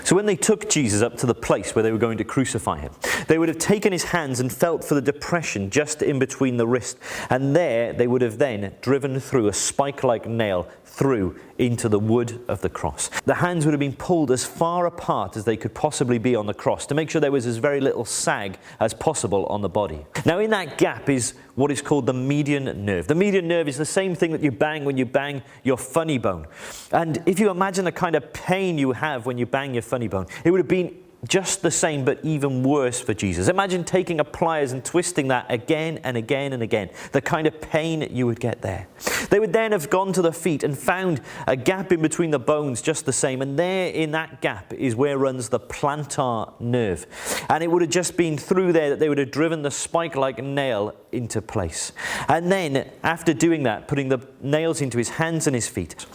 So when they took Jesus up to the place where they were going to crucify him, they would have taken his hands and felt for the depression just in between the wrist. And there they would have then driven through a spike-like nail through into the wood of the cross. The hands would have been pulled as far apart as they could possibly be on the cross to make sure there was as very little sag as possible on the body. Now in that gap is what is called the median nerve. The median nerve is the same thing that you bang when you bang your funny bone. And if you imagine the kind of pain you have when you bang your funny bone, it would have been just the same, but even worse for Jesus. Imagine taking a pliers and twisting that again and again and again. The kind of pain you would get there. They would then have gone to the feet and found a gap in between the bones just the same. And there in that gap is where runs the plantar nerve. And it would have just been through there that they would have driven the spike-like nail into place. And then after doing that, putting the nails into his hands and his feet,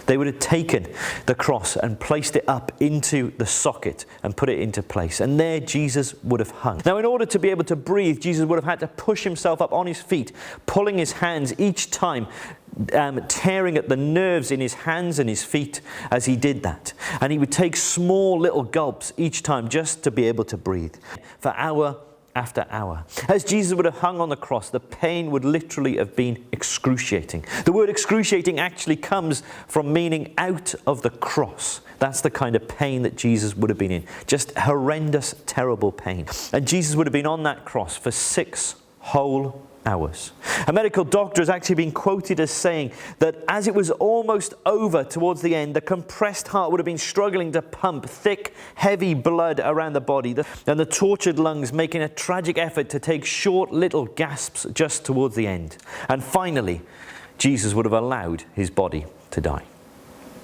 they would have taken the cross and placed it up into the socket and put it into place. And there Jesus would have hung. Now in order to be able to breathe, Jesus would have had to push himself up on his feet, pulling his hands each time, tearing at the nerves in his hands and his feet as he did that. And he would take small little gulps each time just to be able to breathe for hour after hour. As Jesus would have hung on the cross, the pain would literally have been excruciating. The word excruciating actually comes from meaning out of the cross. That's the kind of pain that Jesus would have been in. Just horrendous, terrible pain. And Jesus would have been on that cross for 6 whole hours. A medical doctor has actually been quoted as saying that as it was almost over towards the end, the compressed heart would have been struggling to pump thick, heavy blood around the body, and the tortured lungs making a tragic effort to take short little gasps just towards the end. And finally, Jesus would have allowed his body to die.